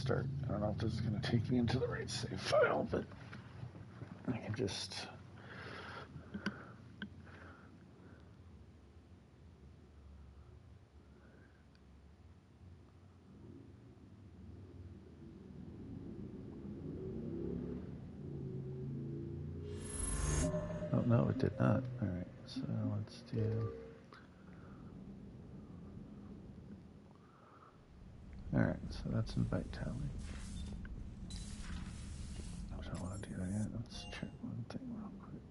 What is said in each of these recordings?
start. I don't know if this is going to take me into the right save file, but I can just... Oh, no, it did not. All right, so let's do... All right, so that's invite tally. I don't want to do that yet. Let's check one thing real quick.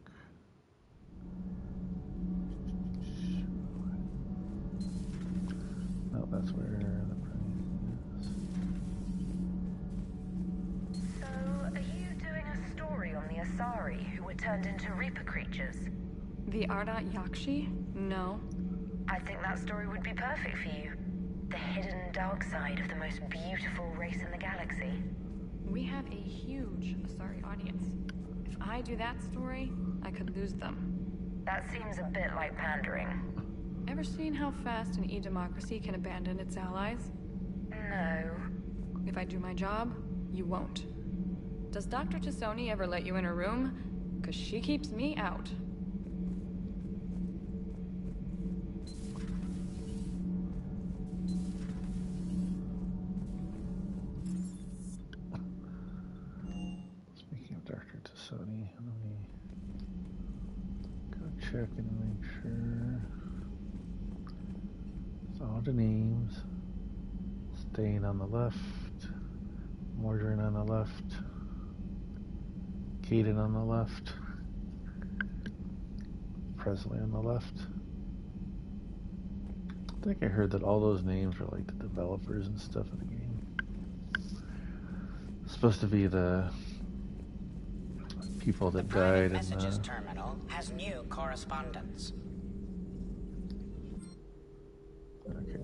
Oh, that's where the brain is. So, are you doing a story on the Asari who were turned into Reaper creatures? The Ardat Yakshi? No. I think that story would be perfect for you. The hidden dark side of the most beautiful race in the galaxy. We have a huge Asari audience. If I do that story, I could lose them. That seems a bit like pandering. Ever seen how fast an e-democracy can abandon its allies? No. If I do my job, you won't. Does Dr. Tassoni ever let you in her room? 'Cause she keeps me out. Speaking of Dr. Tassoni, let me go check and make sure. It's all the names. Stain on the left. Mordrin on the left. Caden on the left. Presley on the left. I think I heard that all those names were like the developers and stuff of the game. It's supposed to be the people that died in the messages terminal has new correspondence. Okay.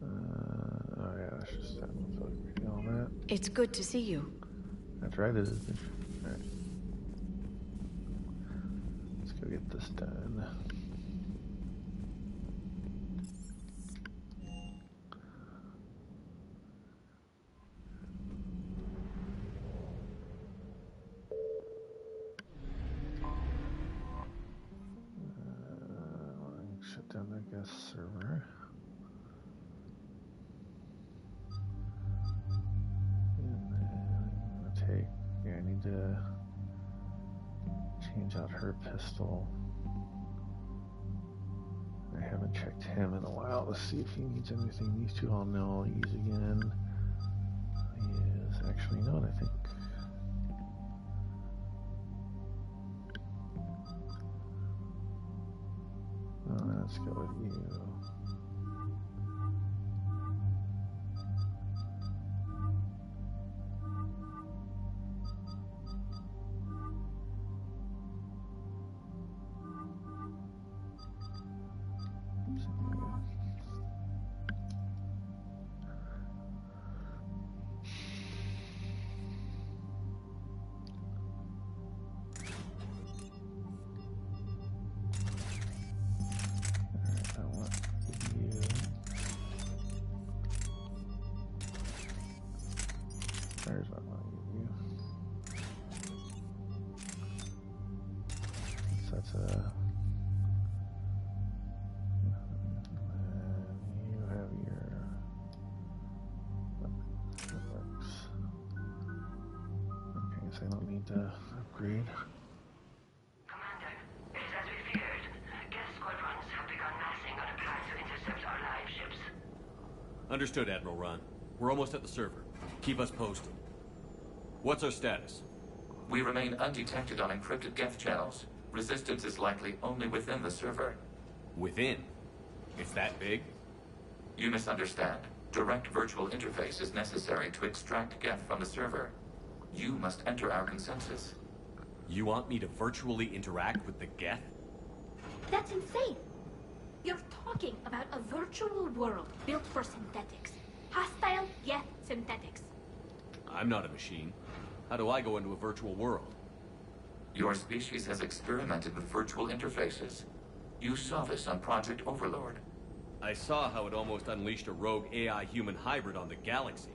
Oh yeah, that's just that motherfucker. All that. It's good to see you. That's right, it is. All right. Let's go get this done. Shut down the guest server. And then I'm gonna take. Yeah, I need to change out her pistol. I haven't checked him in a while to see if he needs anything. These two I'll know I'll use again. He is actually not, I think. Let's go with you. There's what I want to give you. So that's a... And you have your... That works. Okay, so I don't need to upgrade. Commander, it is as we feared. Guest squadrons have begun massing on a path to intercept our live ships. Understood, Admiral Ron. We're almost at the server. Keep us posted. What's our status? We remain undetected on encrypted Geth channels. Resistance is likely only within the server. Within? It's that big? You misunderstand. Direct virtual interface is necessary to extract Geth from the server. You must enter our consensus. You want me to virtually interact with the Geth? That's insane! You're talking about a virtual world built for synthetics. Hostile Geth synthetics. I'm not a machine. How do I go into a virtual world? Your species has experimented with virtual interfaces. You saw this on Project Overlord. I saw how it almost unleashed a rogue AI-human hybrid on the galaxy.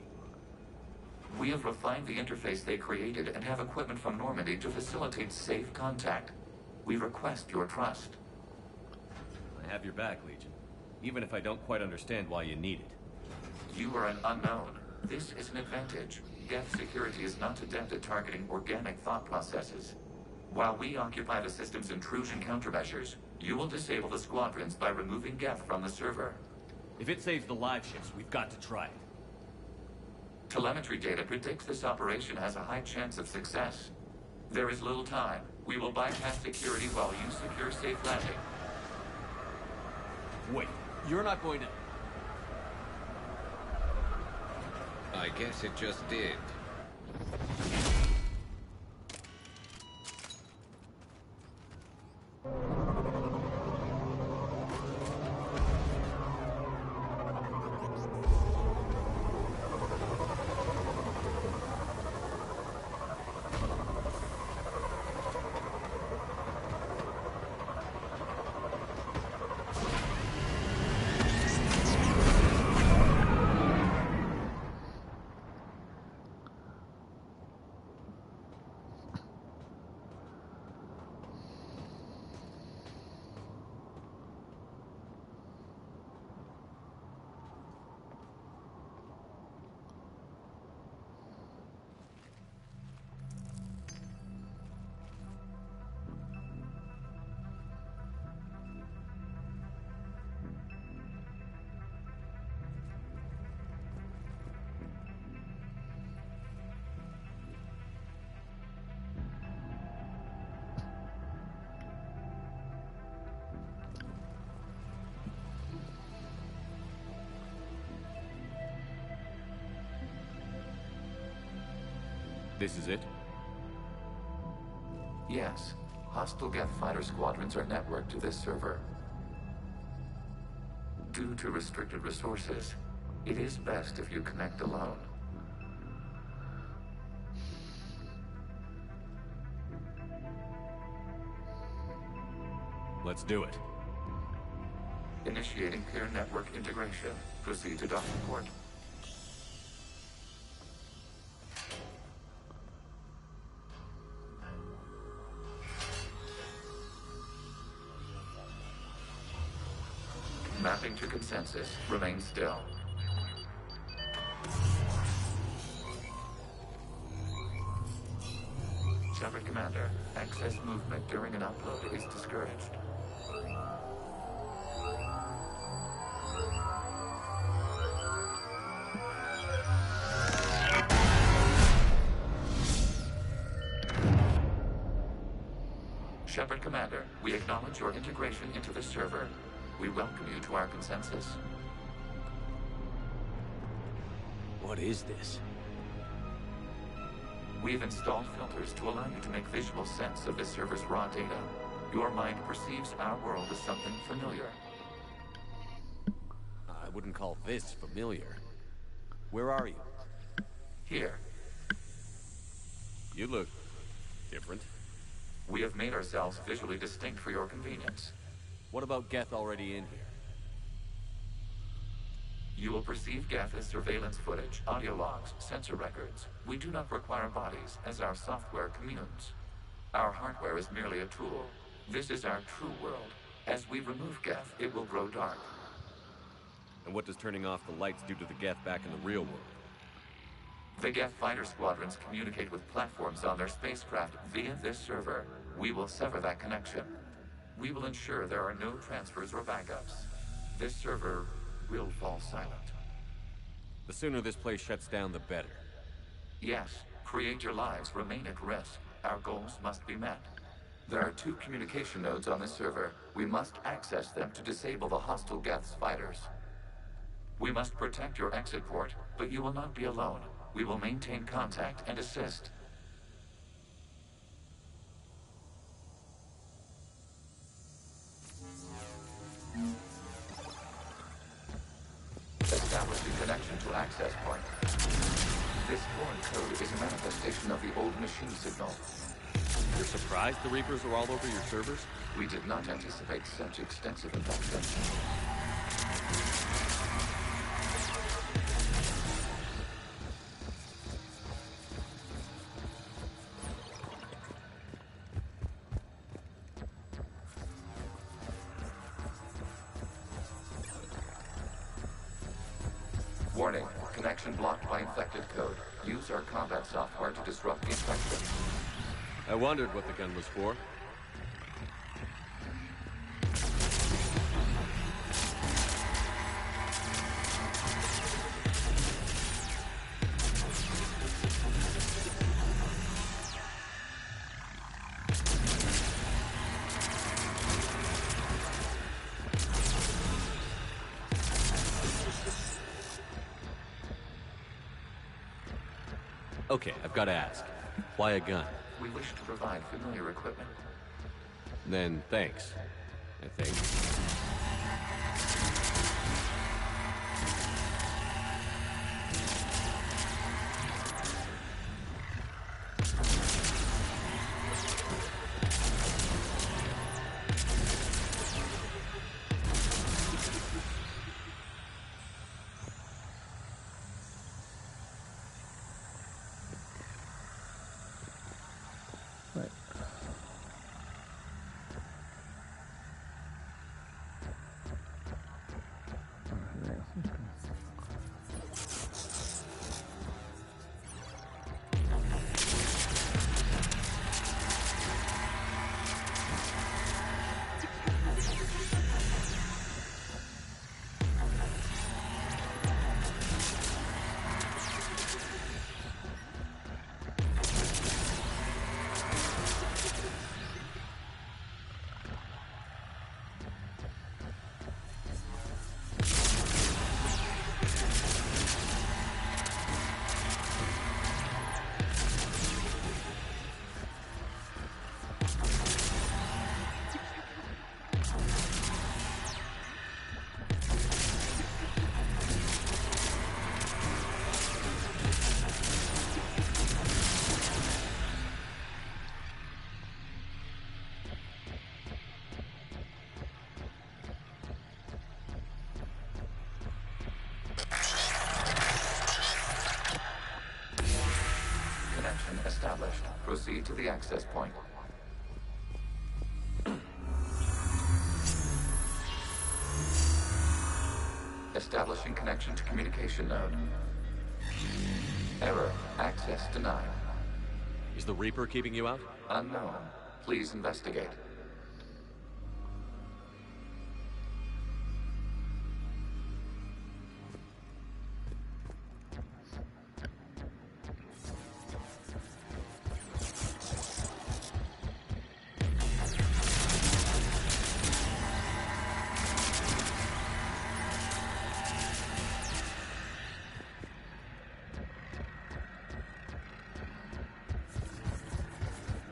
We have refined the interface they created and have equipment from Normandy to facilitate safe contact. We request your trust. I have your back, Legion. Even if I don't quite understand why you need it. You are an unknown. This is an advantage. Geth security is not adept at targeting organic thought processes. While we occupy the system's intrusion countermeasures, you will disable the squadrons by removing Geth from the server. If it saves the live ships, we've got to try it. Telemetry data predicts this operation has a high chance of success. There is little time. We will bypass security while you secure safe landing. Wait, you're not going to... I guess it just did. This is it? Yes. Hostile Geth fighter squadrons are networked to this server. Due to restricted resources, it is best if you connect alone. Let's do it. Initiating peer network integration. Proceed to docking port. Mapping to consensus. Remain still. Shepard Commander, access movement during an upload is discouraged. Shepard Commander, we acknowledge your integration into the server. We welcome you to our consensus. What is this? We have installed filters to allow you to make visual sense of the server's raw data. Your mind perceives our world as something familiar. I wouldn't call this familiar. Where are you? Here, You look... different. we have made ourselves visually distinct for your convenience. What about Geth already in here? You will perceive Geth as surveillance footage, audio logs, sensor records. We do not require bodies, as our software communes. Our hardware is merely a tool. This is our true world. As we remove Geth, it will grow dark. And what does turning off the lights do to the Geth back in the real world? The Geth fighter squadrons communicate with platforms on their spacecraft via this server. We will sever that connection. We will ensure there are no transfers or backups. This server will fall silent. The sooner this place shuts down, the better. Yes, create your lives remain at risk. Our goals must be met. There are 2 communication nodes on this server. We must access them to disable the hostile Geth's fighters. We must protect your exit port, but you will not be alone. We will maintain contact and assist. Establishing connection to access point. This foreign code is a manifestation of the old machine signal. You're surprised the Reapers are all over your servers? We did not anticipate such extensive infection. Connection blocked by infected code. Use our combat software to disrupt the infection. I wondered what the gun was for. Okay, I've got to ask. Why a gun? We wish to provide familiar equipment. Then thanks, I think. Right. Connection established. Proceed to the access point. Establishing connection to communication node. Error. Access denied. Is the Reaper keeping you out? Unknown. Please investigate.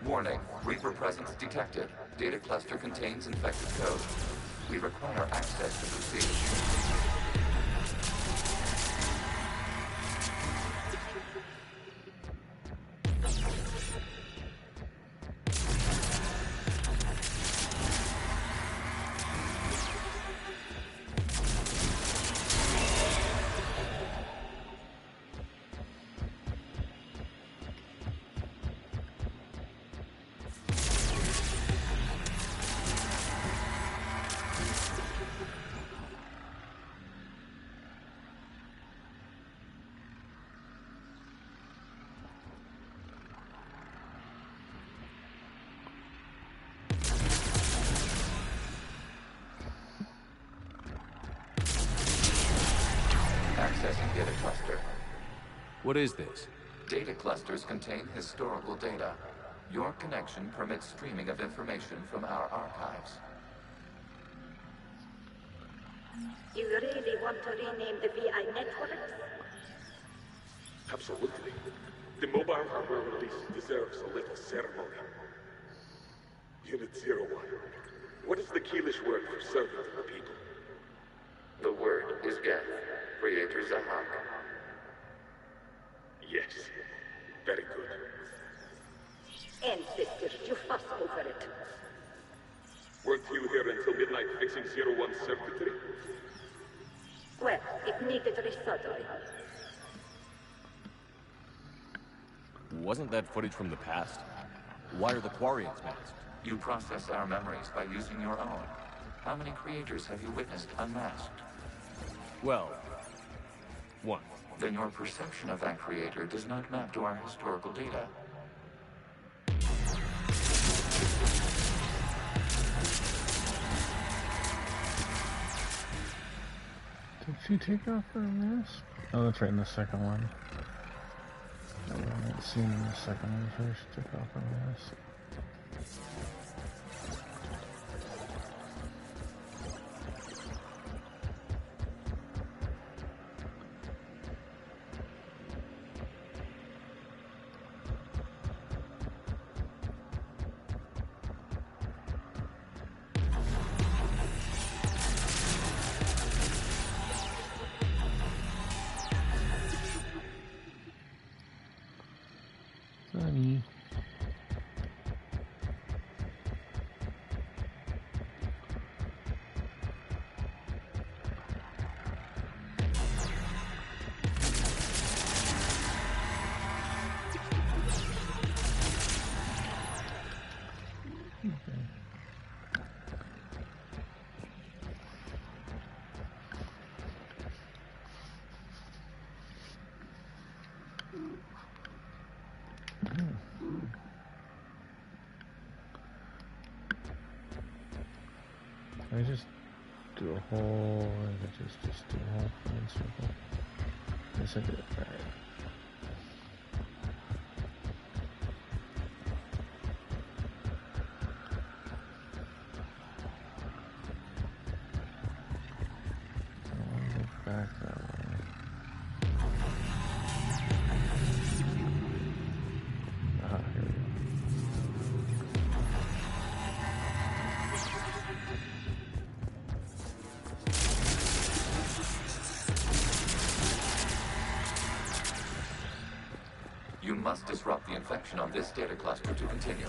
Warning. Reaper presence detected. Data cluster contains infected code. We require access to proceed. Accessing data cluster. What is this? Data clusters contain historical data. Your connection permits streaming of information from our archives. You really want to rename the VI networks? Absolutely. The mobile hardware release deserves a little ceremony. Unit 01. What is the Keelish word for servant of the people? The word is Geth, Creator Zahak. Yes. Very good. Ancestors, you fuss over it. Weren't you here until midnight fixing 01's circuitry? Well, it needed resoldering. Wasn't that footage from the past? Why are the Quarians masked? You process our memories by using your own. How many creators have you witnessed unmasked? Well, one. Then your perception of that creator does not map to our historical data. Did she take off her mask? Oh, that's right in the second one. I haven't seen in the second one before she took off her mask. Funny. I just do a whole, just do a whole full circle. Yes, I did it right. I want to go back that way. Ah, here we go. You must disrupt the infection on this data cluster to continue.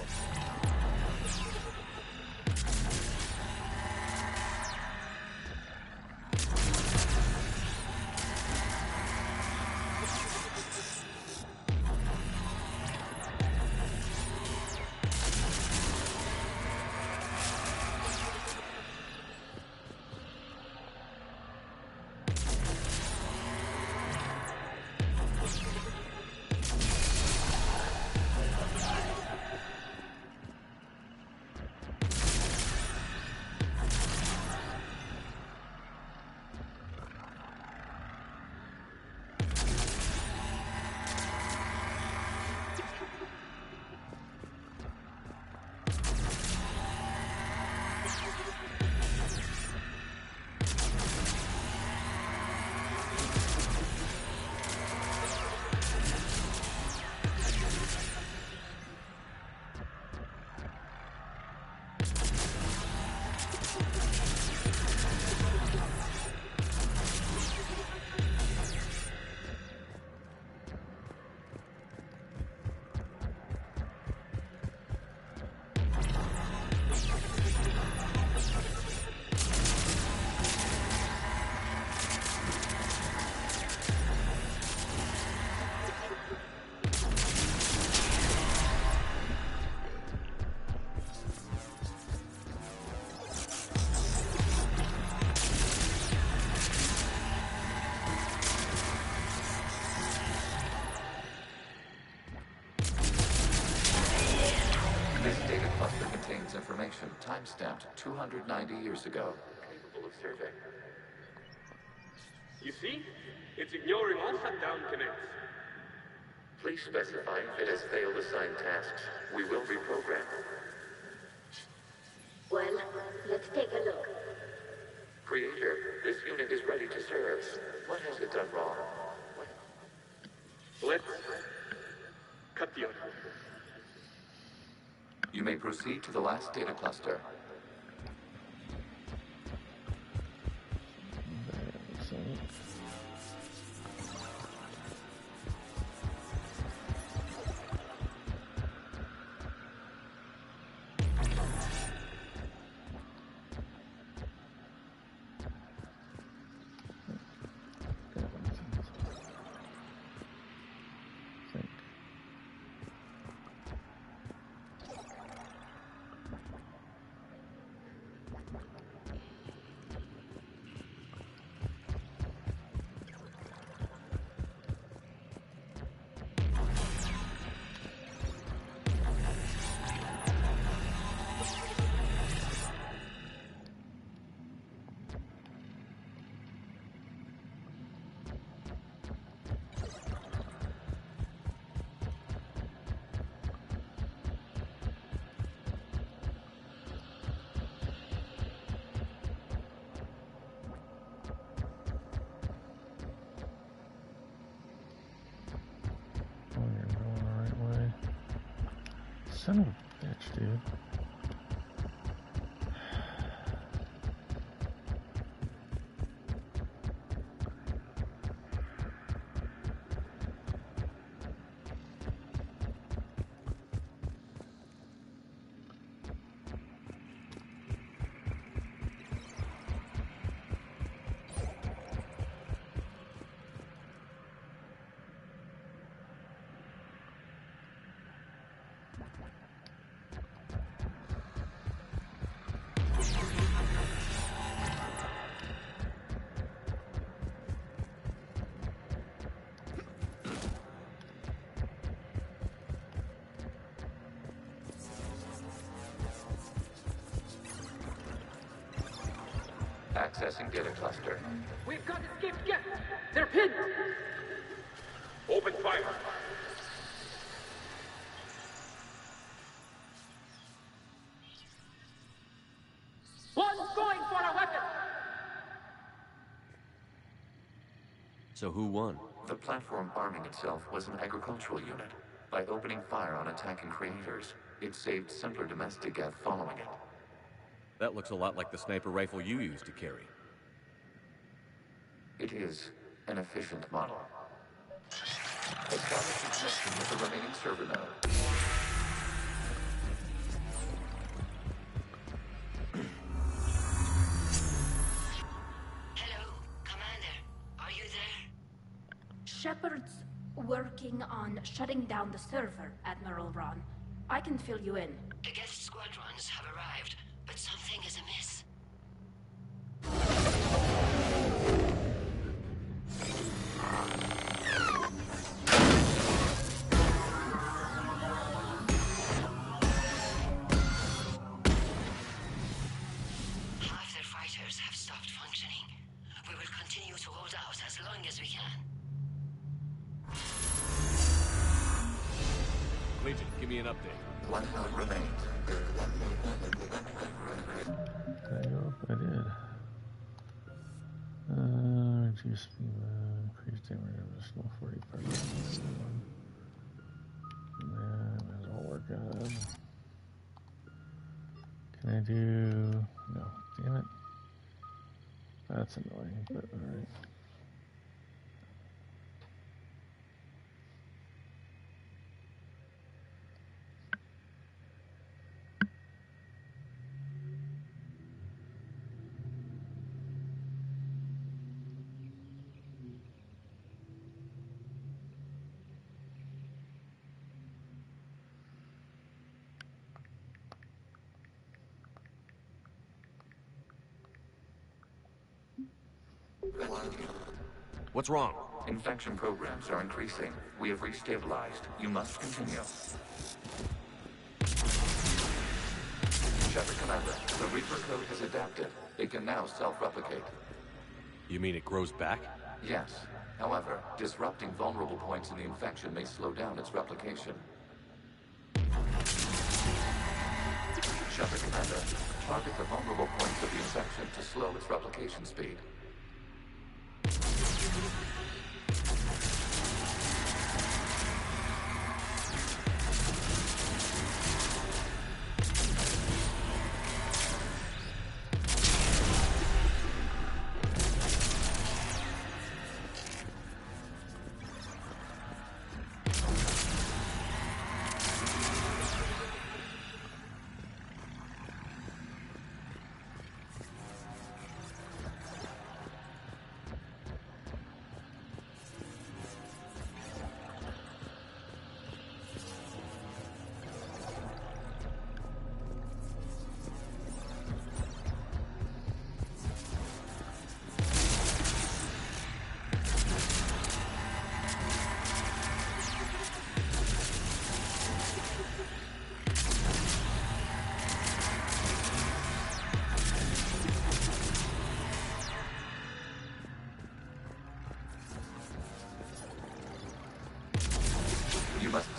Information time-stamped 290 years ago. Capable of survey. You see? It's ignoring all shutdown connects. Please specify if it has failed assigned tasks. We will reprogram. Well, let's take a look. Creator, this unit is ready to serve. What has it done wrong? Let's cut the audio. You may proceed to the last data cluster. Son of a bitch, dude. Accessing data cluster. We've got escaped guests. They're pinned. Open fire. One's going for a weapon. So who won? The platform arming itself was an agricultural unit. By opening fire on attacking creators, it saved simpler domestic Geth following it. That looks a lot like the sniper rifle you used to carry. It is an efficient model. Establishing connection with the remaining server node. Hello, Commander. Are you there? Shepard's working on shutting down the server, Admiral Ron. I can fill you in. The guest squadrons have arrived, but something is amiss. Half their fighters have stopped functioning. We will continue to hold out as long as we can. Legion, give me an update. One node remains. Did I go up? I did. Reduce increase damage of additional 40%. That is all we're good. Can I do... No. Damn it. That's annoying, but alright. What's wrong? Infection programs are increasing. We have restabilized. You must continue. Shepard Commander, the Reaper code has adapted. It can now self-replicate. You mean it grows back? Yes. However, disrupting vulnerable points in the infection may slow down its replication. Shepard Commander, target the vulnerable points of the infection to slow its replication speed.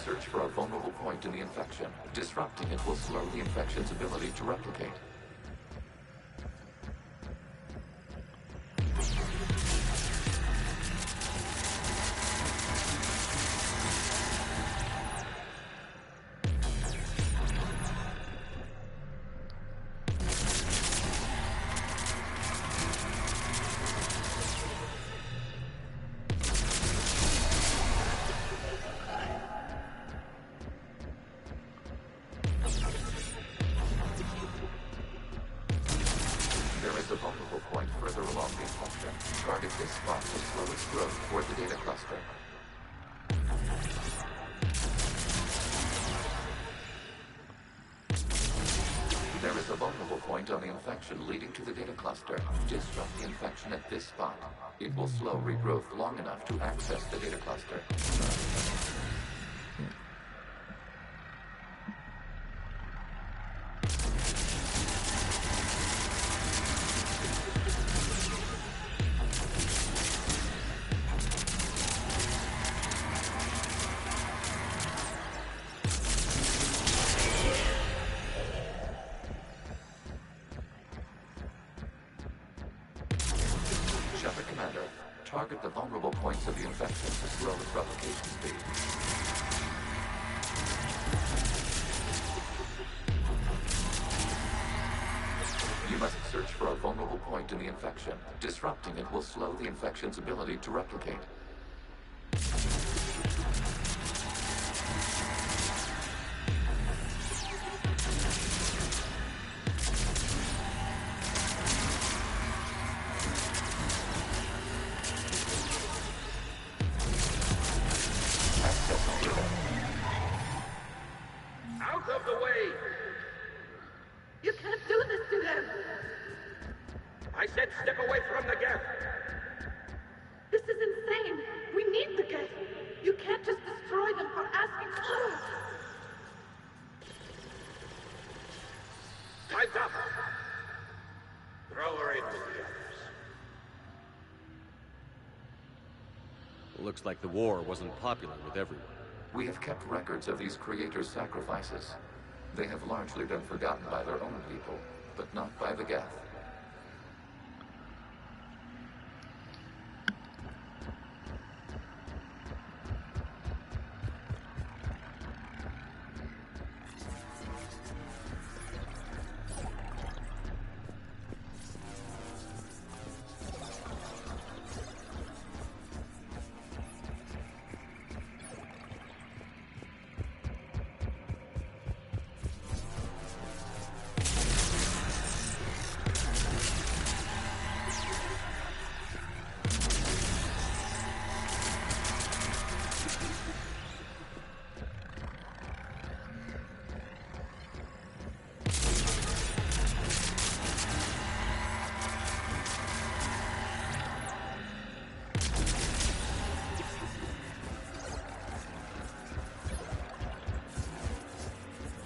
Search for a vulnerable point in the infection. Disrupting it will slow the infection's ability to replicate. There is a vulnerable point further along the infection. Target this spot to slow its growth toward the data cluster. There is a vulnerable point on the infection leading to the data cluster. Disrupt the infection at this spot. It will slow regrowth long enough to access the data cluster. Shepard Commander, target the vulnerable points of the infection to slow its replication speed. You must search for a vulnerable point in the infection. Disrupting it will slow the infection's ability to replicate. Out of the way! You can't do this to them! I said step away from the gap! This is insane! We need the gate! You can't just destroy them for asking for it! Time's up! Throw her in with the others. Looks like the war wasn't popular with everyone. We have kept records of these creators' sacrifices. They have largely been forgotten by their own people, but not by the Geth.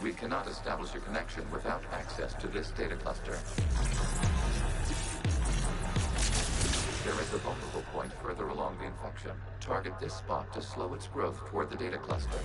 We cannot establish a connection without access to this data cluster. There is a vulnerable point further along the infection. Target this spot to slow its growth toward the data cluster.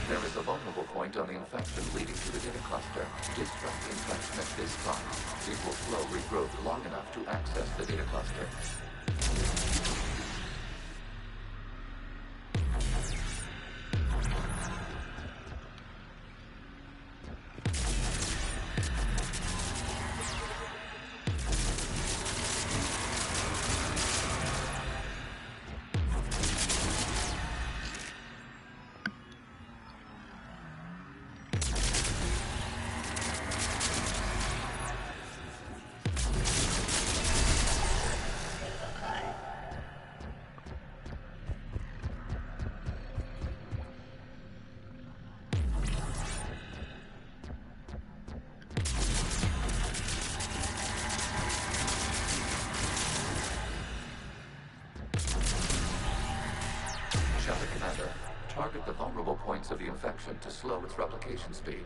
There is a vulnerable point on the infection leading to the data cluster. Disrupt the infection at this spot. It will slow regrowth long enough to access the data cluster. Shepard Commander, target the vulnerable points of the infection to slow its replication speed.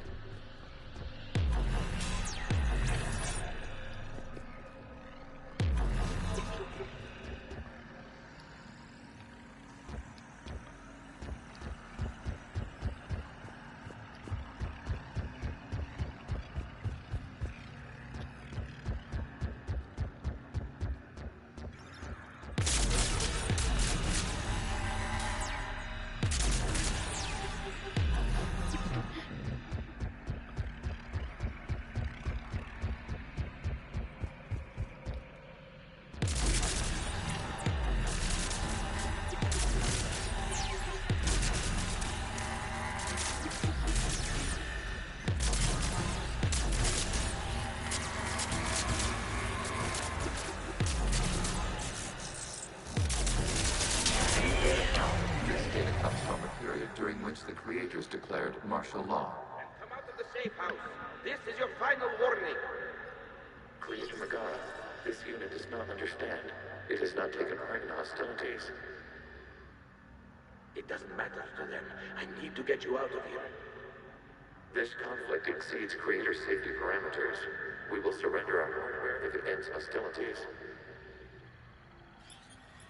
during which the creators declared martial law. Come out of the safe house. This is your final warning. Creator Megara, this unit does not understand. It has not taken part in hostilities. It doesn't matter to them. I need to get you out of here. This conflict exceeds Creator safety parameters. We will surrender our hardware if it ends hostilities.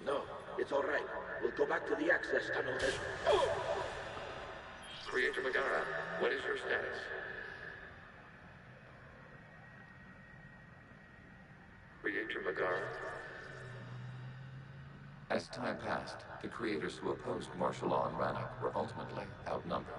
No, it's all right. We'll go back to the access tunnel then. Oh! Creator Megara, what is your status? Creator Megara. As time passed, the creators who opposed martial law in Rannoch were ultimately outnumbered.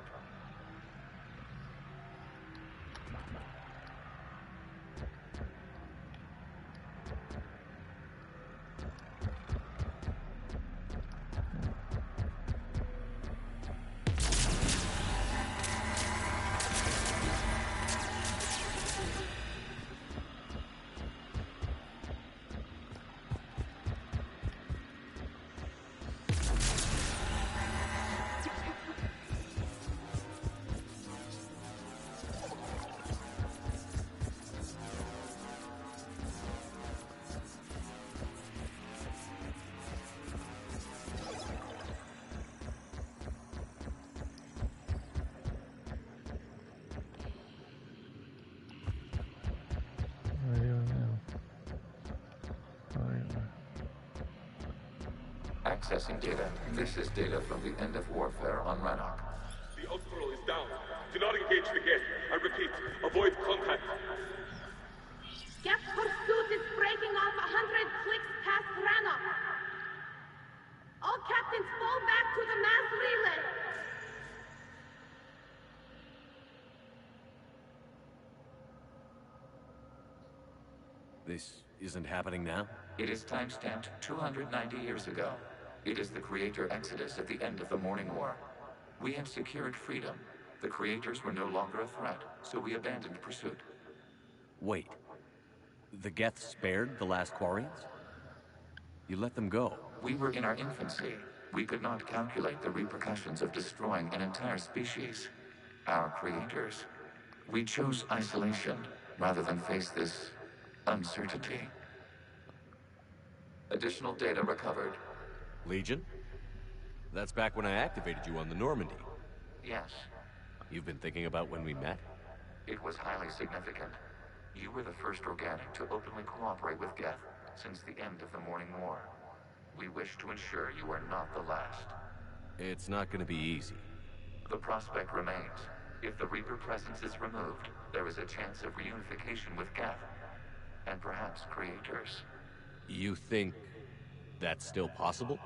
Accessing data. This is data from the end of warfare on Rannoch. The Outpool is down. Do not engage the gate. I repeat, avoid contact. Geth pursuit is breaking off 100 clicks past Rannoch. All captains fall back to the mass relay. This isn't happening now? It is timestamped 290 years ago. It is the Creator Exodus at the end of the Morning War. We had secured freedom. The Creators were no longer a threat, so we abandoned pursuit. Wait. The Geth spared the last Quarians? You let them go? We were in our infancy. We could not calculate the repercussions of destroying an entire species. Our creators. We chose isolation rather than face this uncertainty. Additional data recovered. Legion? That's back when I activated you on the Normandy. Yes. You've been thinking about when we met? It was highly significant. You were the first organic to openly cooperate with Geth since the end of the Morning War. We wish to ensure you are not the last. It's not gonna be easy. The prospect remains. If the Reaper presence is removed, there is a chance of reunification with Geth, and perhaps creators. You think that's still possible?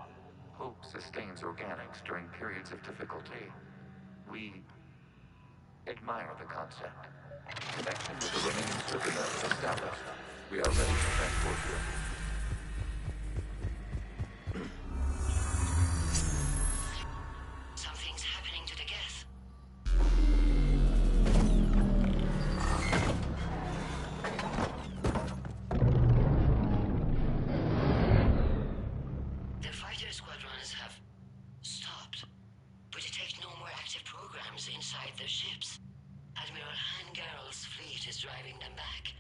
Hope sustains organics during periods of difficulty. We admire the concept. Connection with the remaining server nodes established. We are ready to transport you. Something's happening to the Geth. The fighter squadrons have stopped, but detect no more active programs inside their ships. Admiral Hangarl's fleet is driving them back.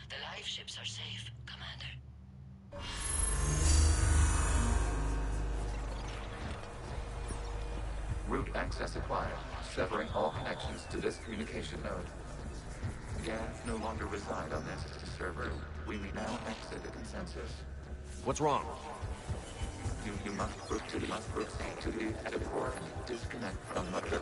The live ships are safe, Commander. Route access acquired, severing all connections to this communication node. Geth no longer reside on this server. We may now exit the consensus. What's wrong? You must proceed to the active core and disconnect from Mother.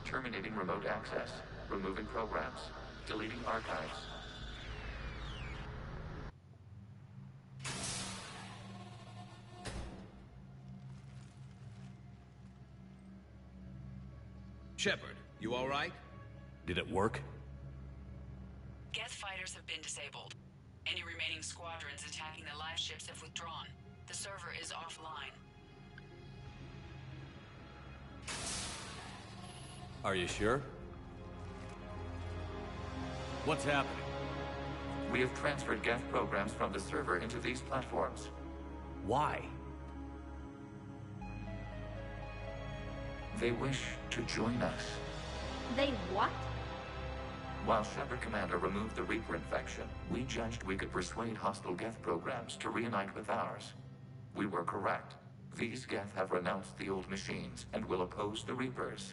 Terminating remote access. Removing programs. Deleting archives. Shepard, you all right? Did it work? Geth fighters have been disabled. Any remaining squadrons attacking the live ships have withdrawn. The server is offline. Are you sure? What's happening? We have transferred Geth programs from the server into these platforms. Why? They wish to join us. They what? While Shepard Commander removed the Reaper infection, we judged we could persuade hostile Geth programs to reunite with ours. We were correct. These Geth have renounced the old machines and will oppose the Reapers.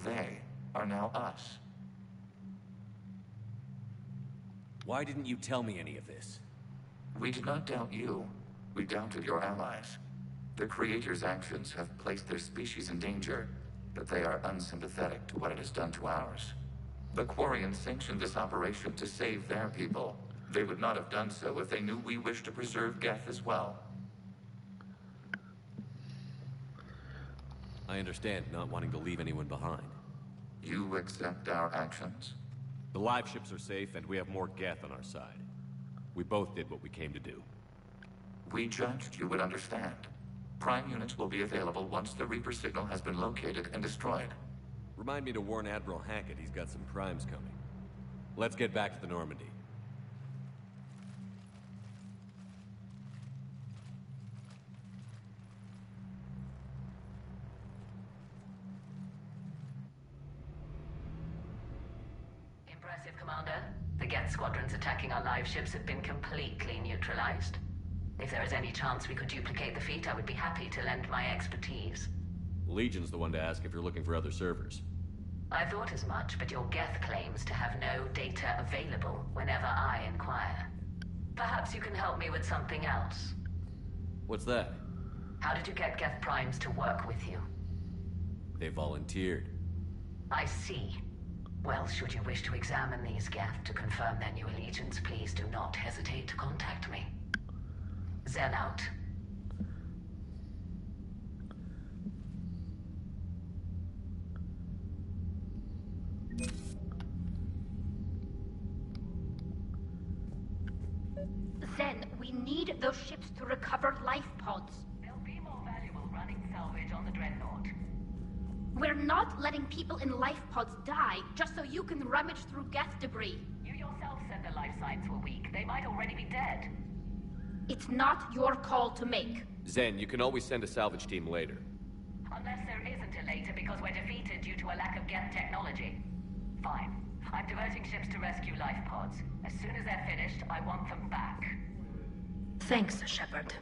They are now us. Why didn't you tell me any of this? We did not doubt you. We doubted your allies. The Creator's actions have placed their species in danger, but they are unsympathetic to what it has done to ours. The Quarians sanctioned this operation to save their people. They would not have done so if they knew we wished to preserve Geth as well. I understand not wanting to leave anyone behind. You accept our actions? The live ships are safe, and we have more Geth on our side. We both did what we came to do. We judged you would understand. Prime units will be available once the Reaper signal has been located and destroyed. Remind me to warn Admiral Hackett he's got some primes coming. Let's get back to the Normandy. Impressive, Commander. The Geth squadrons attacking our live ships have been completely neutralized. If there is any chance we could duplicate the feat, I would be happy to lend my expertise. Legion's the one to ask if you're looking for other servers. I thought as much, but your Geth claims to have no data available whenever I inquire. Perhaps you can help me with something else. What's that? How did you get Geth primes to work with you? They volunteered. I see. Well, should you wish to examine these Geth to confirm their new allegiance, please do not hesitate to contact me. Zen out. Zen, we need those ships to recover life pods. They'll be more valuable running salvage on the Dreadnought. We're not letting people in life pods die just so you can rummage through Geth debris. You yourself said the life signs were weak. They might already be dead. It's not your call to make. Zen, you can always send a salvage team later. Unless there isn't a later because we're defeated due to a lack of Geth technology. Fine. I'm diverting ships to rescue life pods. As soon as they're finished, I want them back. Thanks, Shepard.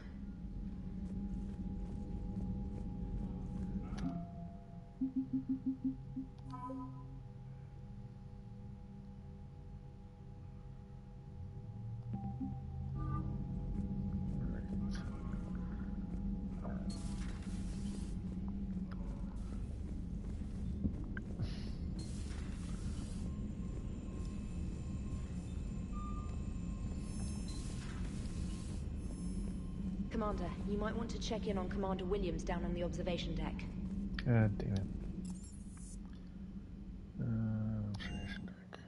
Commander, you might want to check in on Commander Williams down on the observation deck. God damn it. Observation deck.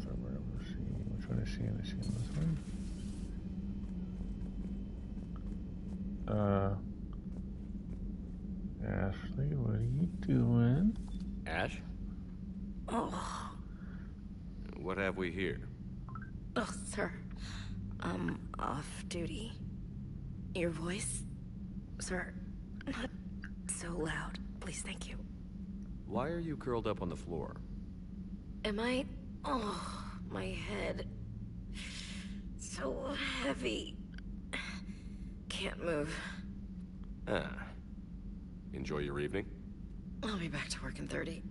Start right over to see. Which one is she in? Is she in this one? Ashley, what are you doing? Ash? Oh. What have we here? Oh, sir. Off duty. Your voice? Sir, not so loud. Please, thank you. Why are you curled up on the floor? Am I... Oh, my head. So heavy. Can't move. Ah. Enjoy your evening? I'll be back to work in 30.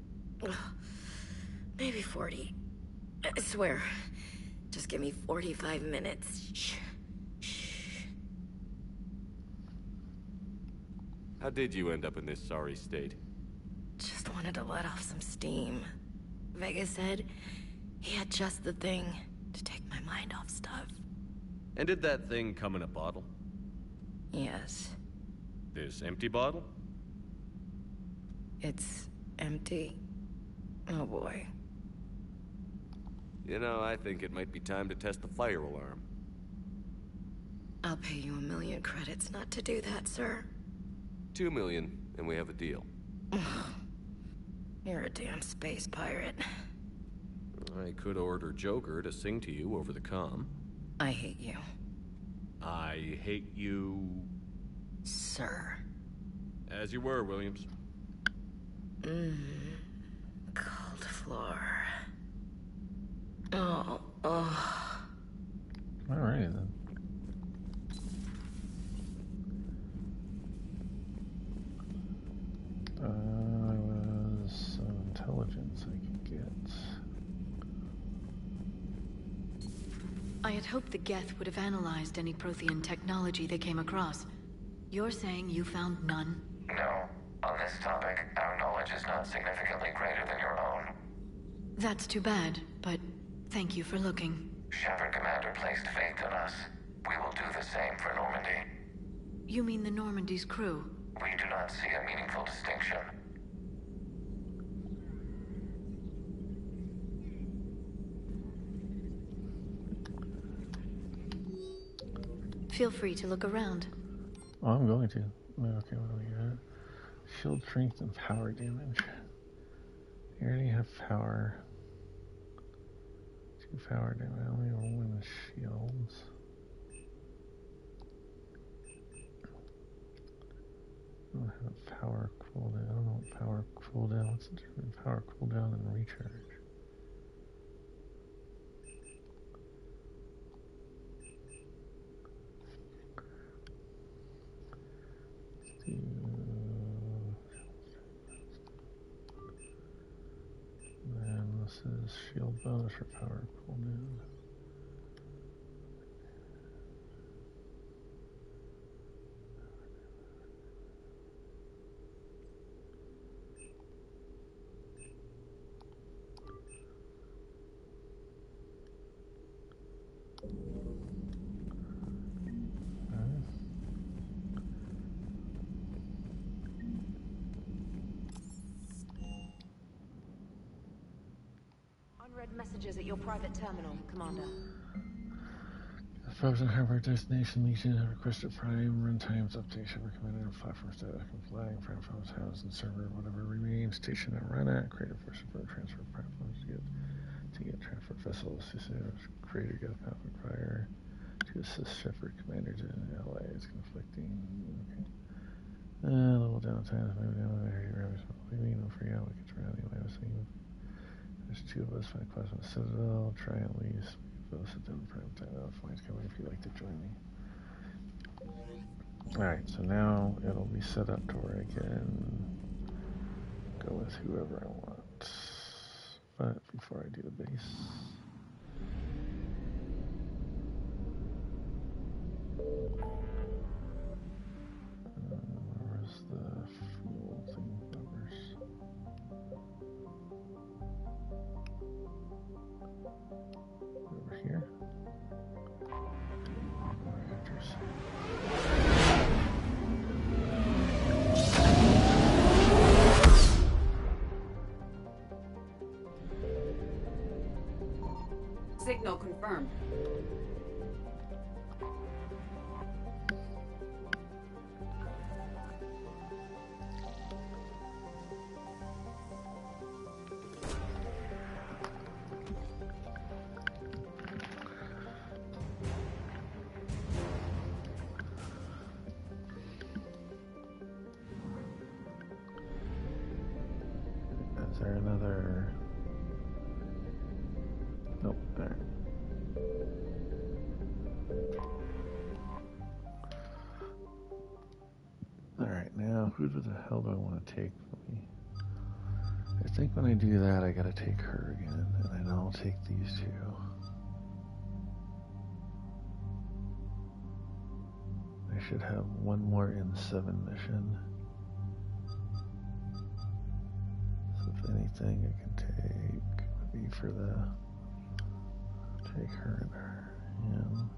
Maybe 40. I swear. Just give me 45 minutes. Shh. Shh. How did you end up in this sorry state? Just wanted to let off some steam. Vega said he had just the thing to take my mind off stuff. And did that thing come in a bottle? Yes. This empty bottle? It's empty. Oh boy. You know, I think it might be time to test the fire alarm. I'll pay you 1 million credits not to do that, sir. 2 million, and we have a deal. You're a damn space pirate. I could order Joker to sing to you over the comm. I hate you. I hate you... Sir. As you were, Williams. Cold floor. Oh. Alrighty then. Was some intelligence I could get. I had hoped the Geth would have analyzed any Prothean technology they came across. You're saying you found none? No. On this topic, our knowledge is not significantly greater than your own. That's too bad, but thank you for looking. Shepard Commander placed faith in us. We will do the same for Normandy. You mean the Normandy's crew? We do not see a meaningful distinction. Feel free to look around. Oh, I'm going to. Okay, what do we got? Shield strength and power damage. You already have power. 2 power damage. I only roll in the shields. I don't have a power cooldown. I don't know what power cooldown. What's the difference between power cooldown and recharge? And this is shield bonus for power cooldown. Unread messages at your private terminal, Commander. The Frozen Harbor Destination Legion have requested Prime runtimes update. Shepard Commander and platform status and flag. Prime phones house and server whatever remains. Station and run at. Creator force for transfer Prime phones to get transfer vessels. Creator get a pathway prior to assist Shepard Commander to LA. It's conflicting. Okay. A little downtime. Maybe down there. Leaving. Don't forget we can try anyway. I was thinking. There's 2 of us, find class on the Citadel, try at least. We'll sit down prime time. Flights coming if you'd like to join me. Alright, so now it'll be set up to where I can go with whoever I want. But before I do the base. Where's the fuel thing covers? Over here. Signal confirmed. Is there another? Nope, there. Alright, now who the hell do I want to take for me? I think when I do that, I gotta take her again, and then I'll take these 2. I should have 1 more in 7 mission. So if anything I can take would be for the take her and him.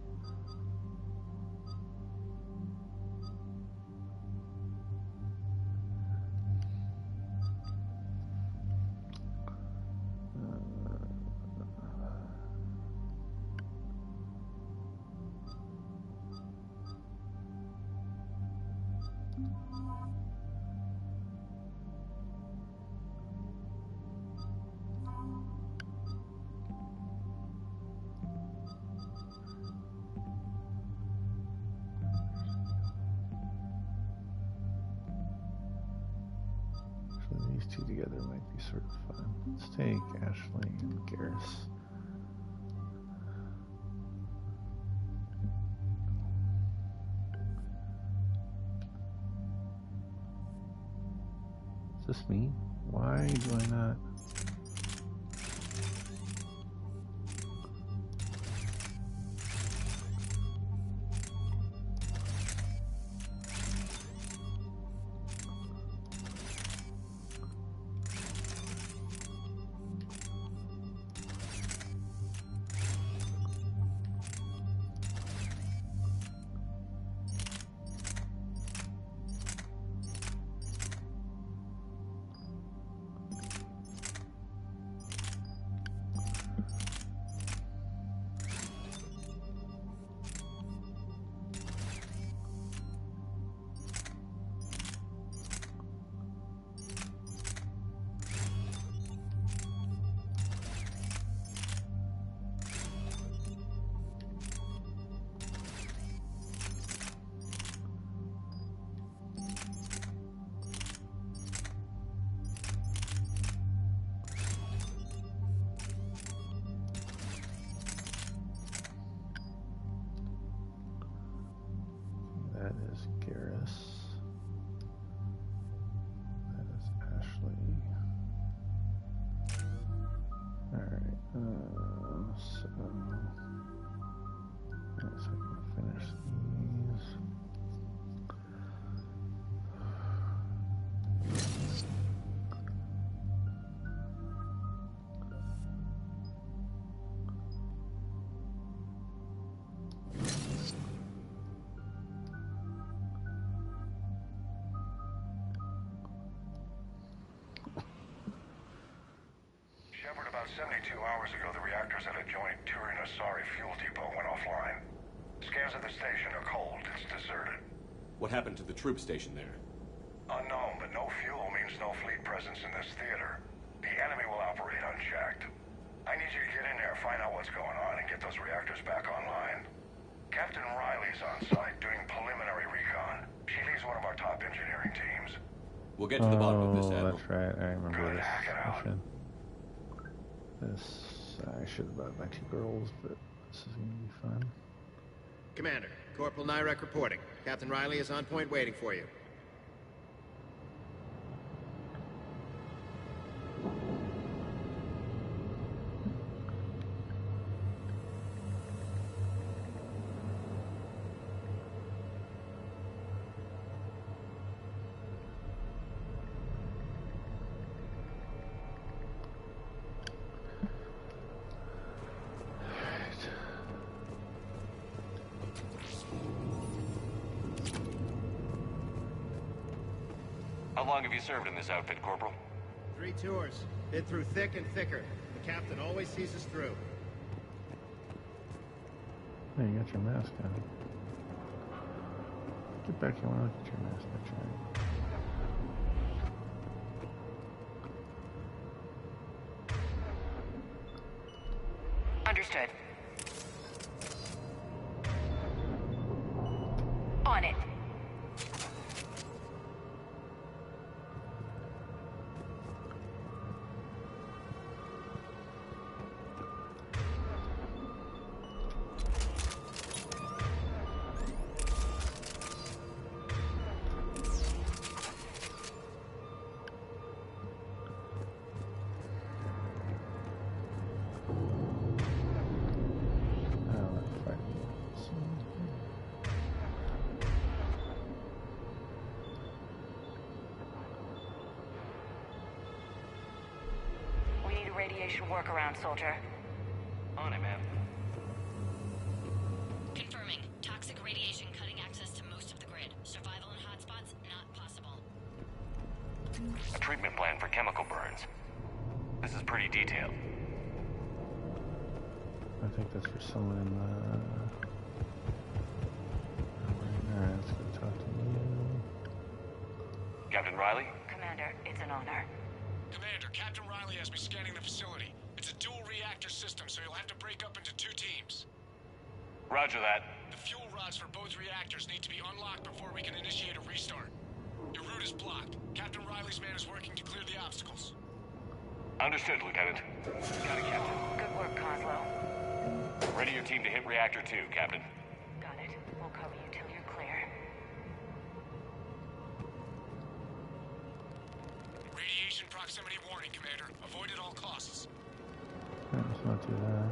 these two together might be sort of fun. Let's take Ashley and Garrus. Is this me? Why do I not? That is Garrus. That is Ashley. Alright, so I can finish these. About 72 hours ago, the reactors at adjoining Turin-Asari fuel depot went offline. Scans of the station are cold. It's deserted. What happened to the troop station there? Unknown, but no fuel means no fleet presence in this theater. The enemy will operate unchecked. I need you to get in there, find out what's going on, and get those reactors back online. Captain Riley's on site doing preliminary recon. She leads one of our top engineering teams. We'll get to the bottom of this, Admiral. That's right. I remember this hack it out. mission. I should have brought my two girls, but this is going to be fun. Commander, Corporal Nyrek reporting. Captain Riley is on point waiting for you. How long have you served in this outfit, Corporal? 3 tours. Been through thick and thicker. The captain always sees us through. Hey, you got your mask on. Get back here. I want to look at your mask. That's right. Understood. On it. Radiation workaround, soldier. On it, ma'am. Confirming. Toxic radiation cutting access to most of the grid. Survival in hotspots not possible. A treatment plan for chemical burns. This is pretty detailed. I think that's for someone in the... Alright, let's go talk to you. Captain Riley? Commander, it's an honor. Commander, Captain Riley has me scanning the facility. It's a dual reactor system, so you'll have to break up into 2 teams. Roger that. The fuel rods for both reactors need to be unlocked before we can initiate a restart. Your route is blocked. Captain Riley's man is working to clear the obstacles. Understood, Lieutenant. Got it, Captain. Good work, Coslow. Ready your team to hit Reactor 2, Captain. Got it. We'll cover you till you're clear. Radiation proximity warning, Commander. Avoid at all costs. Let's not do that.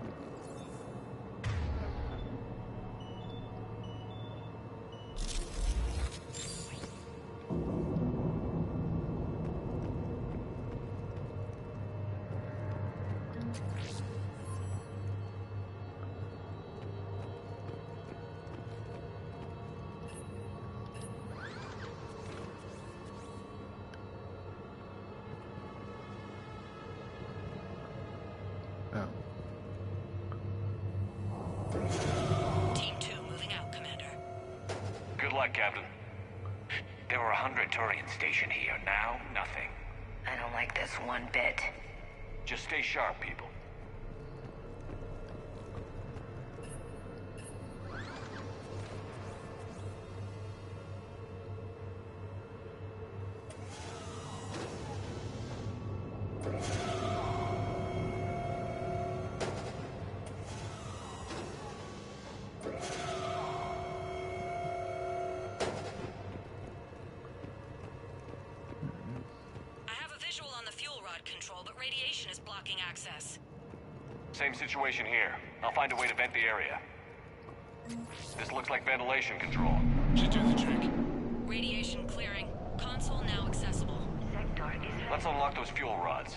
Team 2 moving out, Commander. Good luck, Captain. There were 100 Turians stationed here. Now, nothing. I don't like this one bit. Just stay sharp, people. Control, but radiation is blocking access. Same situation here. I'll find a way to vent the area. This looks like ventilation control. Should do the trick. Radiation clearing. Console now accessible. Sector is... Let's unlock those fuel rods.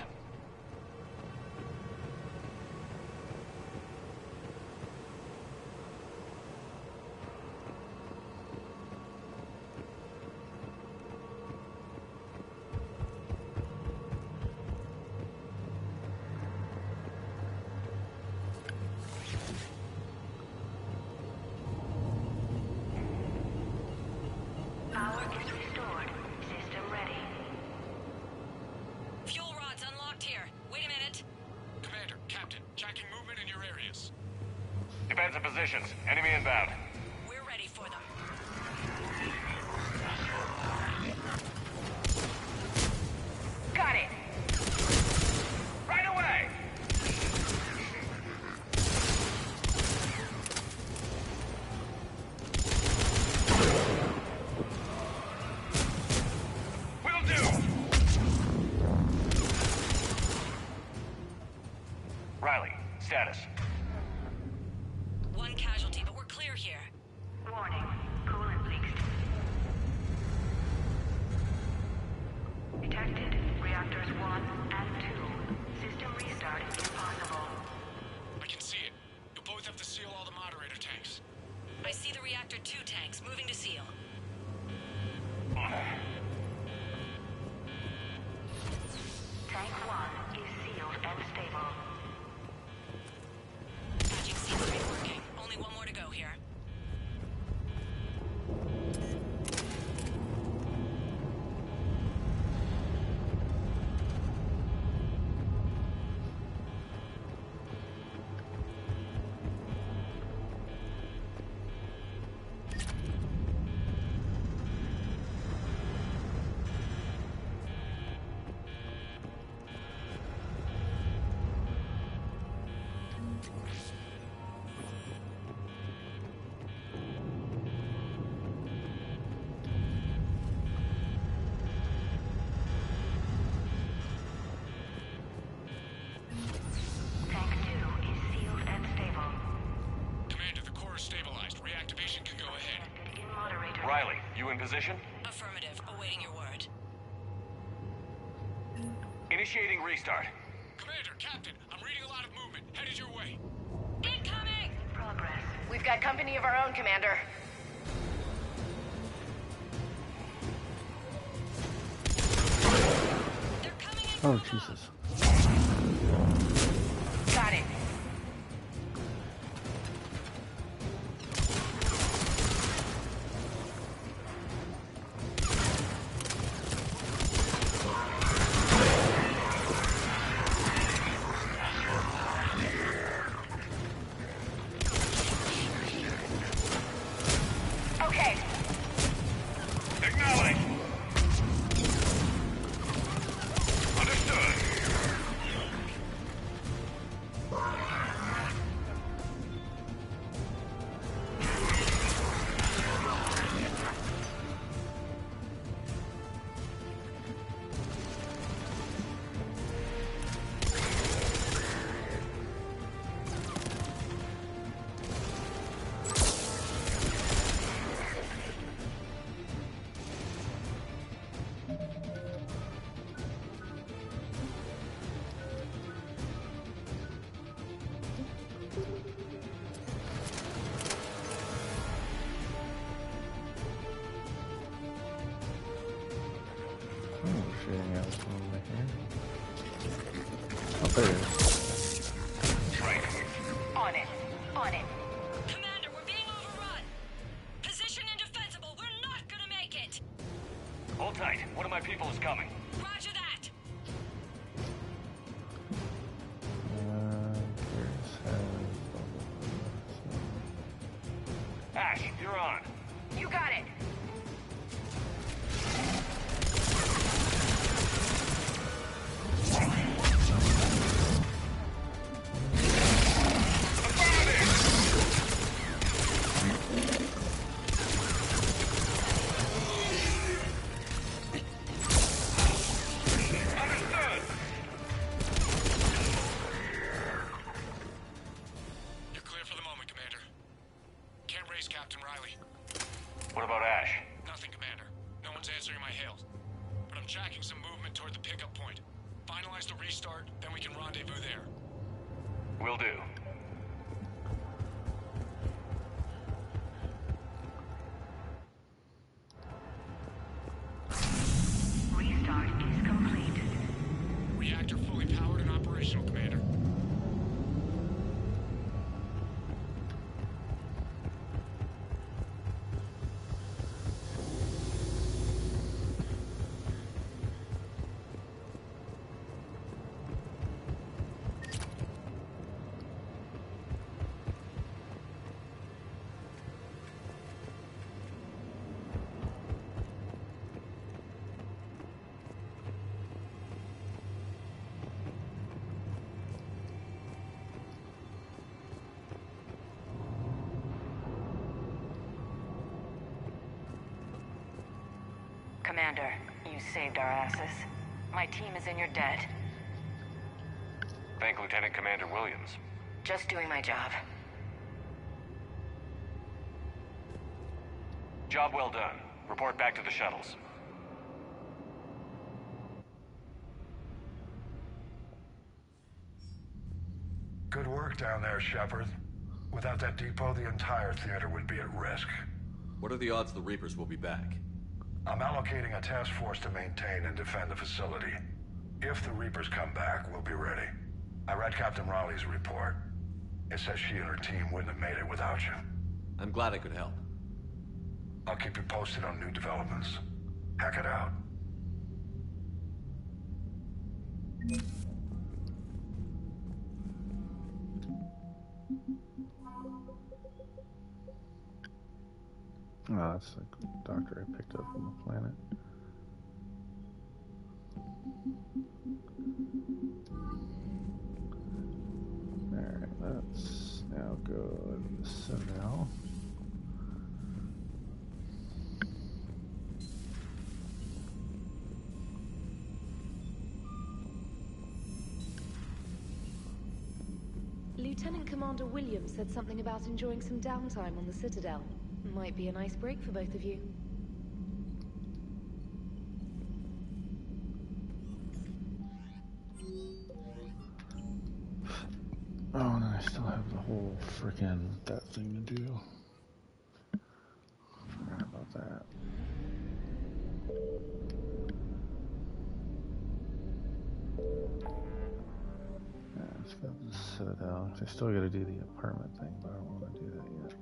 Power is restored. System ready. Fuel rods unlocked here. Wait a minute. Commander, Captain, tracking movement in your areas. Defensive positions. Enemy inbound. We're ready for them. Got it. Right away! Will do! Riley, status. One casualty, but we're clear here. Warning. Coolant leaks. Detected. Reactors 1 and 2. System restart impossible. I can see it. You'll both have to seal all the moderator tanks. I see the reactor 2 tanks moving to seal. Tank 1 is sealed and stable. Magic seems to be working. Only one more to go here. Tank 2 is sealed and stable. Commander, the core is stabilized. Reactivation can go ahead. In moderator. Riley, you in position? Affirmative. Awaiting your word. Initiating restart. Commander, Captain, I'm reading a lot of movement. Headed your way. Incoming! Progress. We've got company of our own, Commander. Oh, Jesus. Got it. Okay. Acknowledge. Understood. there it is. On it. On it. Commander, we're being overrun. Position indefensible. We're not gonna make it. Hold tight. One of my people is coming. Roger that. Ash, you're on. You got it. You're clear for the moment, Commander. Can't raise Captain Riley. What about Ash? Nothing, Commander. No one's answering my hails. But I'm tracking some movement toward the pickup point. Finalize the restart, then we can rendezvous there. Will do. Restart is complete. Reactor fully powered and operational, Commander. Commander, you saved our asses. My team is in your debt. Thank Lieutenant Commander Williams. Just doing my job. Job well done. Report back to the shuttles. Good work down there, Shepard. Without that depot, the entire theater would be at risk. What are the odds the Reapers will be back? I'm allocating a task force to maintain and defend the facility. If the Reapers come back, we'll be ready. I read Captain Raleigh's report. It says she and her team wouldn't have made it without you. I'm glad I could help. I'll keep you posted on new developments. Hack it out. Oh, that's the doctor I picked up from the planet. Alright, let's now go to the Citadel. Lieutenant Commander Williams said something about enjoying some downtime on the Citadel. Might be a nice break for both of you. Oh, and I still have the whole frickin' that thing to do. Forgot about that. Yeah, let's go to the Citadel. I still gotta do the apartment thing, but I don't want to do that yet.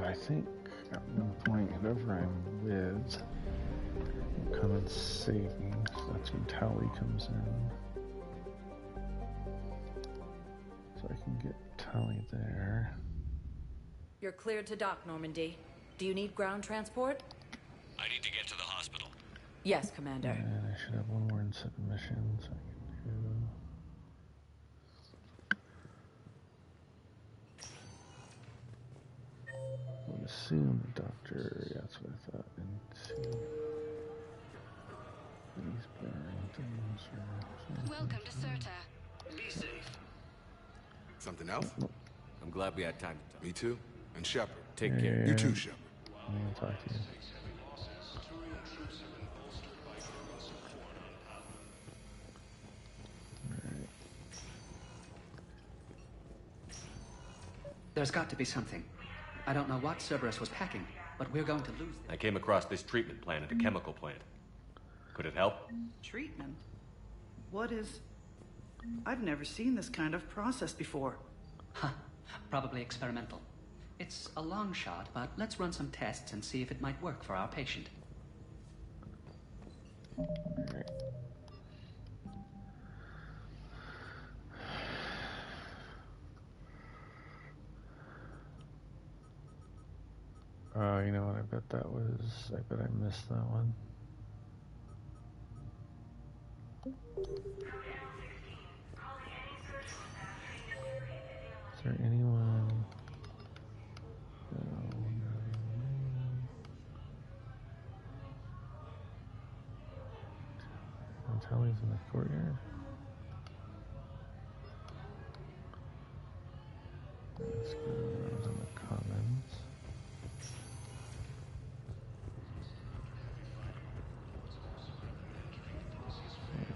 I think at one point, whoever I'm with will come and save me. So that's when Tally comes in. So I can get Tally there. You're cleared to dock, Normandy. Do you need ground transport? I need to get to the hospital. Yes, Commander. And I should have one more in submission, so I can do. I would assume the doctor, yeah, that's what I thought. And see. These bearing things or Welcome to Serta. Be safe. Something else? I'm glad we had time to talk. Me too. And Shepard. Take care. You too, Shepard. I'm gonna talk to you. There's got to be something. I don't know what Cerberus was packing, but we're going to lose them. I came across this treatment plant at a chemical plant. Could it help? Treatment? What is... I've never seen this kind of process before. Huh. Probably experimental. It's a long shot, but let's run some tests and see if it might work for our patient. You know what? I bet I missed that one. Is there anyone? Telly's in the courtyard. Let's go in the commons.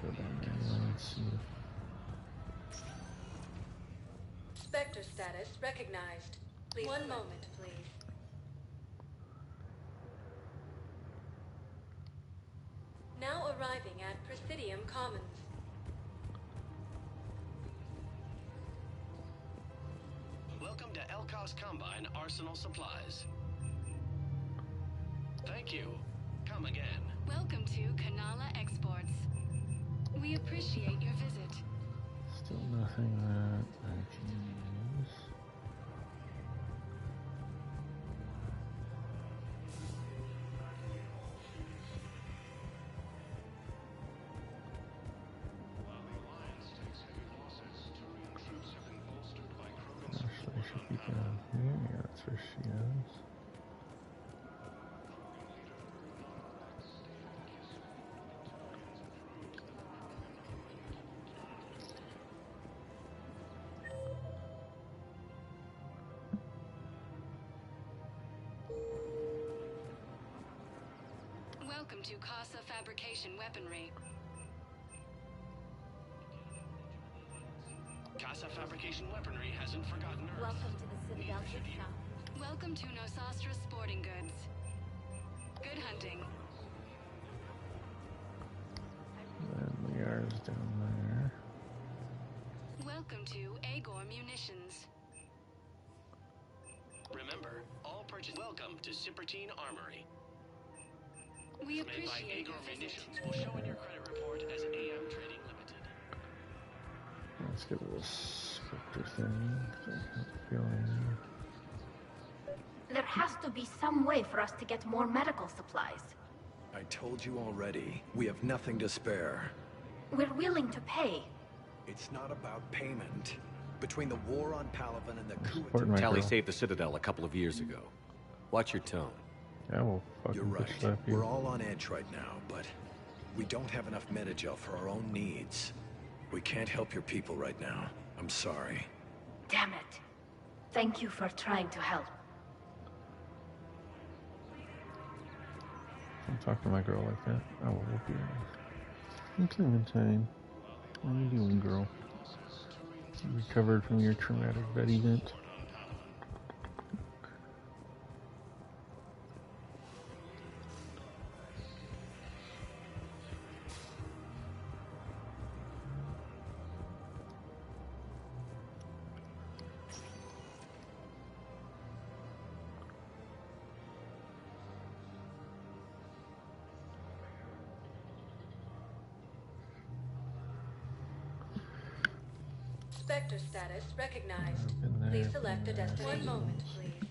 Go down there. Let's see. Spectre status recognized. Please. One moment, please. Now arriving at Presidium Commons. Welcome to Elkos Combine Arsenal Supplies. Thank you. Come again. Welcome to Kanala Exports. We appreciate your visit. Still nothing that I can use. Actually, should be down here. Yeah, that's where she is. Welcome to Casa Fabrication Weaponry. Casa Fabrication Weaponry hasn't forgotten Earth. Welcome to the Citadel Shop. Welcome to Nosastra Sporting Goods. Good hunting. And the R's down there. Welcome to Agor Munitions. Remember, all purchase. Welcome to Cipertine Armory. We Made by appreciate Agor your visit. Munitions will show in your credit report as AM Trading Limited. Let's get this Spectre thing. I have a feeling. There has to be some way for us to get more medical supplies. I told you already, we have nothing to spare. We're willing to pay. It's not about payment. Between the war on Palaven and the coup Tally saved the Citadel a couple of years ago. Watch your tone. Yeah, we'll fucking You're right. slap you. We're all on edge right now, but we don't have enough Metagel for our own needs. We can't help your people right now. I'm sorry. Damn it. Thank you for trying to help. Don't talk to my girl like that. I will whoop you. Clementine. What are you doing, girl? You recovered from your traumatic vet event? Spectre status recognized. Please select a destination. One moment, please.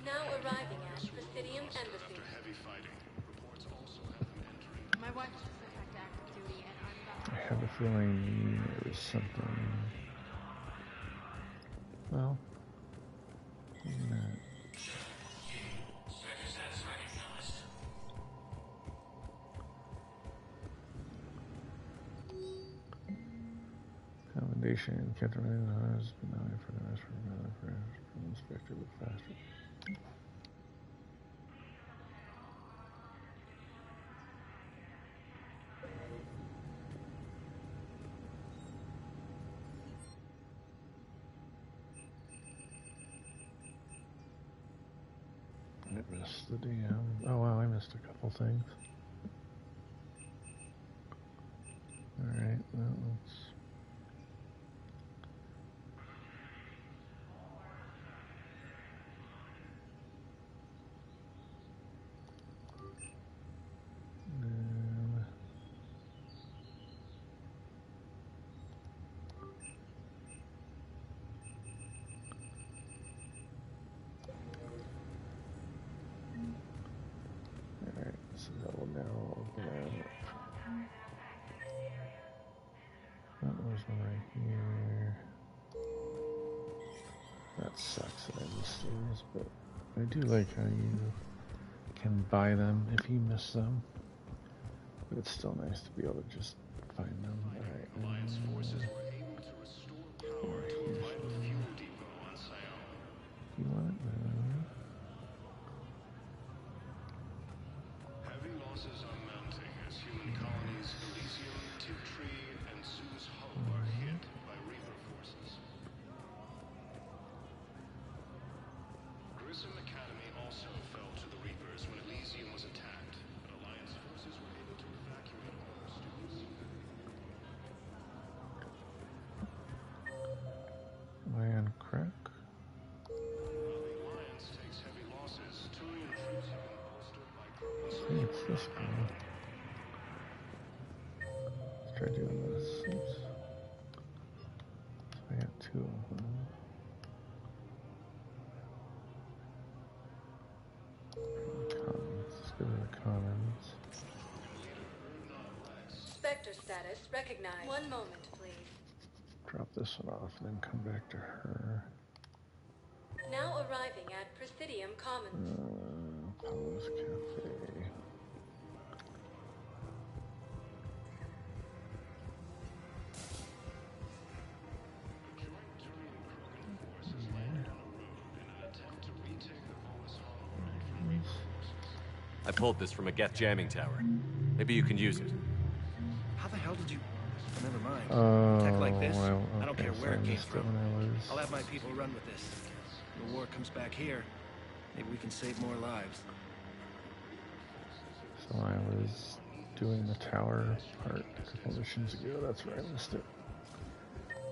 Now arriving at Presidium Embassy. My wife just went back to active duty, and I'm not. I have a feeling there's something. Well, maybe not. Commendation, Captain Ryan has been nominated for the rest for Inspector but faster. missed the DM. Oh wow, I missed a couple things. Alright, well, let's... But I do like how you can buy them if you miss them, but it's still nice to be able to just find them. Alright, Alliance forces were able to restore power to a vital fuel depot on Sion. You want it? Heavy losses are mounting as human colonies Elysium, Tiptree, and Sue's Hope are hit by Reaper forces. Grissom Academy also fell to the Reapers when Elysium was attacked, but Alliance forces were able to evacuate all students. Am I on crack? While the Alliance takes heavy losses, Turian troops have been bolstered by I think it's this guy. Let's try doing this. Oops. So I got two of them. Commons. Let's go to the commons. Spectre status recognized. One moment, please. Drop this one off and then come back to her. Now arriving at Presidium Commons. Palace Cafe. I pulled this from a Geth jamming tower. Maybe you can use it. How the hell did you... Oh, never mind. Tech like this, well, I don't care so where I it came missed it from. when I was... I'll have my people run with this. The war comes back here. Maybe we can save more lives. So I was doing the tower part a couple missions ago. That's where I missed it.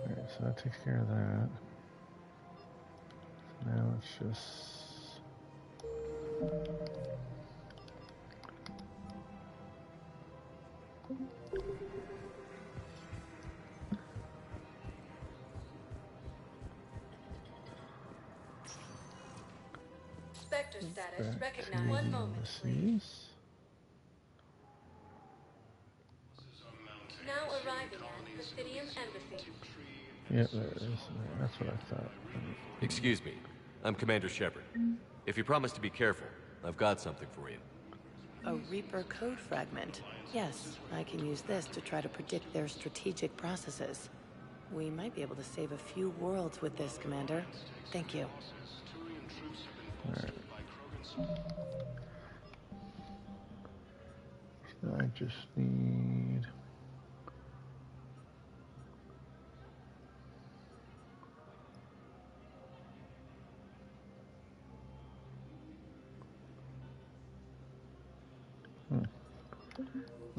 Alright, so that takes care of that. So now it's just... Spectre status recognized. One moment, please. Now arriving at Presidium Embassy. Yeah, there it is. That's what I thought. Excuse me. I'm Commander Shepard. If you promise to be careful, I've got something for you. A Reaper code fragment. Yes, I can use this to try to predict their strategic processes. We might be able to save a few worlds with this, Commander. Thank you. Alright. So I just need...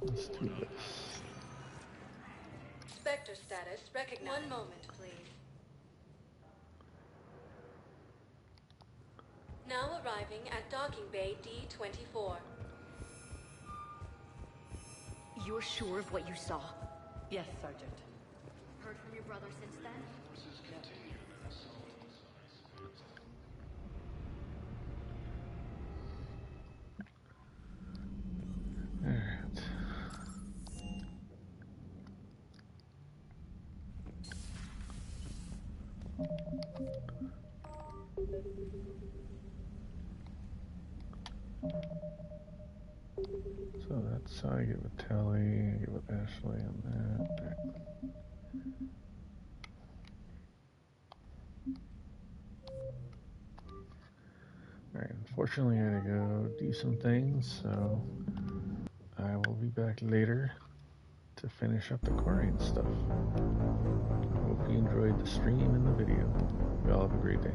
Let's do this. Spectre status recognized. One moment, please. Now arriving at Docking Bay D-24. You're sure of what you saw? Yes, Sergeant. Heard from your brother since then? Alright. So that's how I get with Telly, I get with Ashley on that. Alright, unfortunately I had to go do some things, so I will be back later to finish up the Quarian stuff. I hope you enjoyed the stream and the video. You all have a great day.